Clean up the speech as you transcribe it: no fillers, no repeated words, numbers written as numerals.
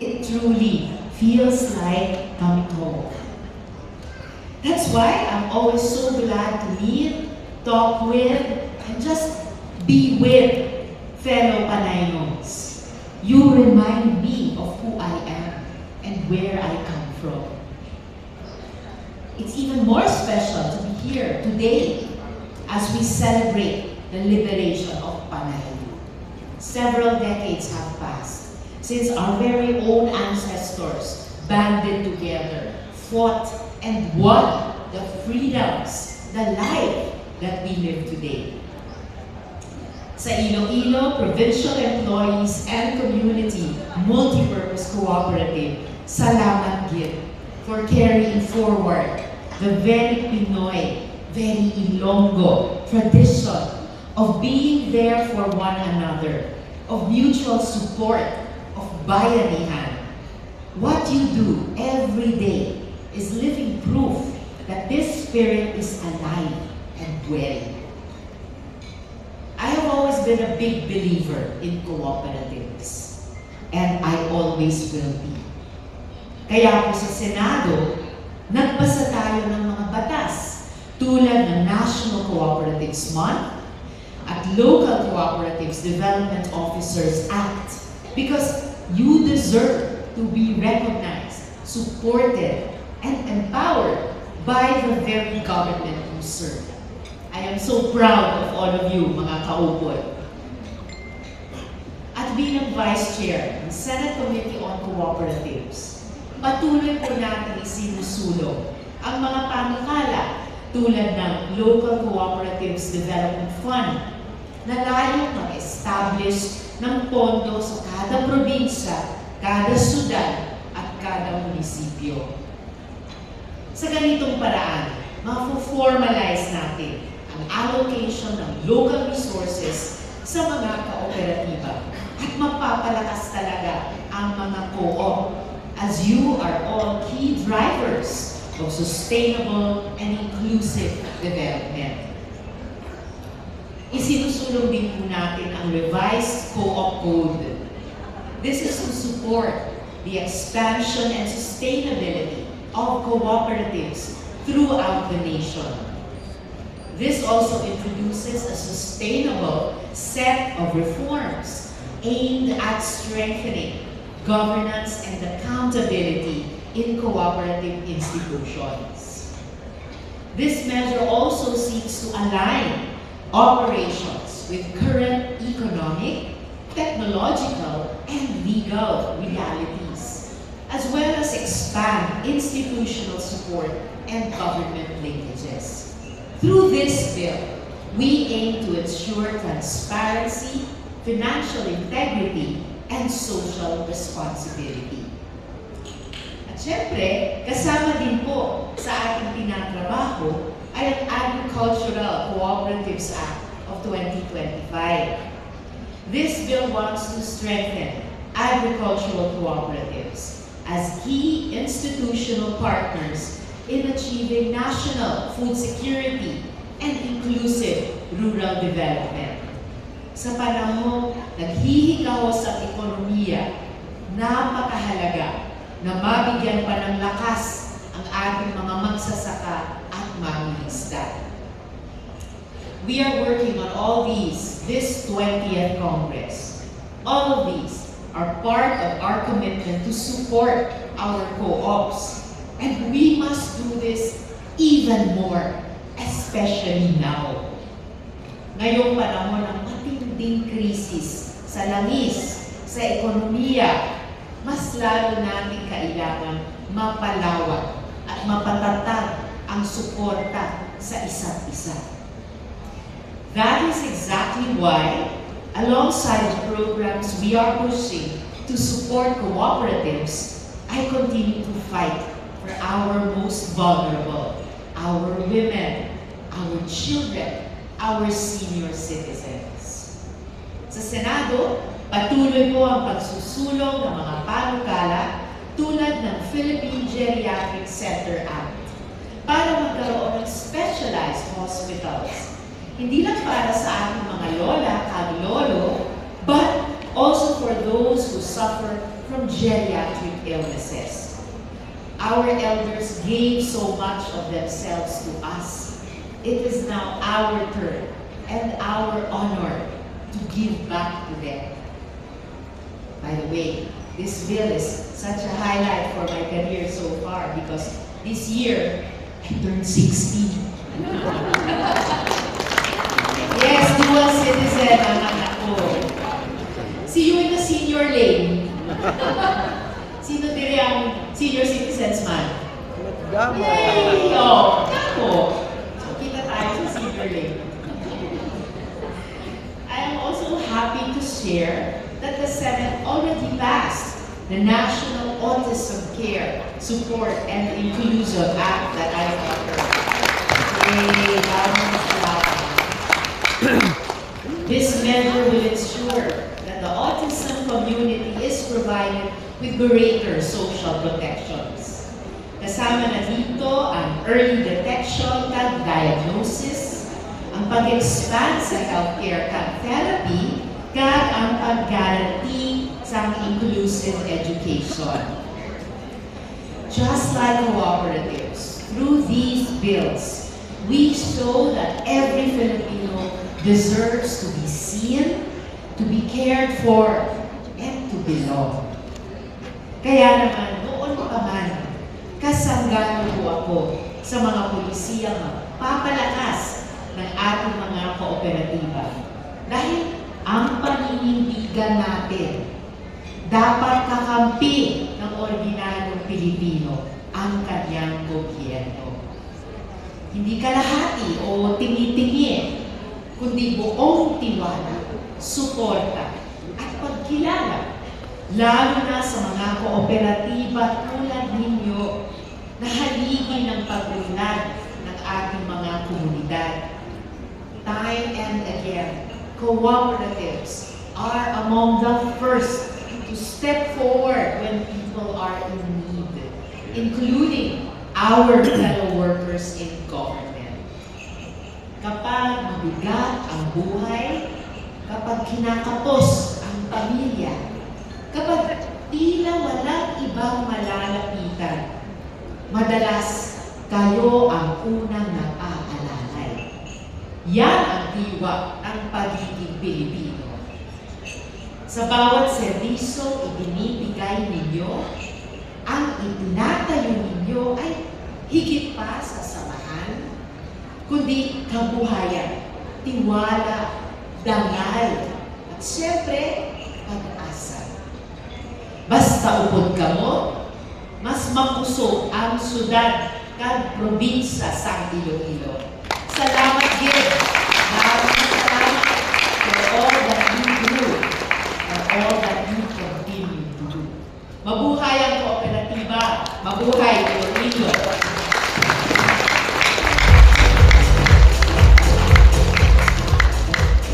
It truly feels like coming home. That's why I'm always so glad to meet, talk with, and just be with fellow Panaynos. You remind me of who I am and where I come from. It's even more special to be here today as we celebrate the liberation of Panay. Several decades have passed since our very own ancestors banded together, fought, and won the freedoms, the life that we live today. Sa Iloilo Provincial Employees and Community Multipurpose Cooperative, salamat gid for carrying forward the very Pinoy, very Ilonggo tradition of being there for one another, of mutual support, of bayanihan. What you do every day is living proof that this spirit is alive and well. I have always been a big believer in cooperatives, and I always will be. Kaya po sa Senado, nagbasa tayo ng mga batas tulad ng National Cooperatives Month at Local Cooperatives Development Officers Act because you deserve to be recognized, supported, and empowered by the very government you serve. I am so proud of all of you, mga kaupod. At bilang Vice Chair ng Senate Committee on Cooperatives, patuloy po natin isinusulong ang mga panukala tulad ng Local Cooperatives Development Fund na layong mag-establish ng pondo sa kada probinsya, kada syudad, at kada munisipyo. Sa ganitong paraan, ma-formalize natin ang allocation ng local resources sa mga kooperatiba at mapapalakas talaga ang mga co-op as you are all key drivers of sustainable and inclusive development. Isinusulong din po natin ang revised Co-op Code. This is to support the expansion and sustainability of cooperatives throughout the nation. This also introduces a sustainable set of reforms aimed at strengthening governance and accountability in cooperative institutions. This measure also seeks to align operations with current economic, technological, and legal realities, as well as expand institutional support and government linkages. Through this bill, we aim to ensure transparency, financial integrity, and social responsibility. At syempre, kasama din po sa ating tinatrabaho ay ang Agricultural Cooperatives Act of 2025. This bill wants to strengthen agricultural cooperatives as key institutional partners in achieving national food security and inclusive rural development. Sa panahong naghihikahos ang ekonomiya, napakahalaga na mabigyan pa ng lakas ang ating mga magsasaka at mangingisda. We are working on all these this 20th Congress. All of these are part of our commitment to support our co-ops. And we must do this even more, especially now. Ngayong panahon ng matinding krisis sa langis, sa ekonomiya, mas lalo nating kailangan mapalawak at mapatatag ang suporta sa isa't isa. That is exactly why, alongside the programs we are pushing to support cooperatives, I continue to fight for our most vulnerable, our women, our children, our senior citizens. Sa Senado, patuloy po ang pagsusulong ng mga panukala tulad ng Philippine Geriatric Center Act para magkaroon ng specialized hospitals. Hindi lang para sa ating mga lola, kag lolo, but also for those who suffer from geriatric illnesses. Our elders gave so much of themselves to us. It is now our turn and our honor to give back to them. By the way, this bill is such a highlight for my career so far because this year, I turned 60. Yes, dual citizen ang anak ko. See you in the senior lane. Sino dire ang senior citizens man? Yay! Oh, ako. So, kita tayo sa senior lane. I am also happy to share that the Senate already passed the National Autism Care, Support, and Inclusion Act that I authored. This measure will ensure that the autism community is provided with greater social protections. Kasama na dito ang early detection at diagnosis, ang pag-expand sa healthcare at therapy, at ang pag-guarantee sa inclusive education. Just like cooperatives, through these bills, we show that every Filipino deserves to be seen, to be cared for, and to belong. Kaya naman, noon pa man, kasanggano po ako sa mga pulisiyang papalakas ng ating mga kooperatiba. Dahil ang paninindigan natin, dapat kakampi ng ordinaryong Pilipino ang kanyang gobyerno. Hindi kalahati o tingi-tingi, kundi buong tiwala, suporta, at pagkilala, lalo na sa mga kooperatiba tulad ninyo na haligi ng pag-unlad ng ating mga komunidad. Time and again, cooperatives are among the first to step forward when people are in need, including our fellow workers in government. Kapag mabigat ang buhay, kapag kinakapos ang pamilya, kapag tila walang ibang malalapitan, madalas kayo ang unang napaalalay. Yan ang diwa ng pagiging Pilipino. Sa bawat serbisyo ibinibigay ninyo, ang itinatayo ninyo ay higit pa sa samahan, kundi kabuhayan, tiwala, dangal, at siyempre, pag-asa. Basta upod ka mo, mas makusog ang syudad kad probinsya sa Iloilo. Salamat, Gid. Maraming salamat for all that you do and all that you continue to do. Mabuhay ang kooperatiba. Mabuhay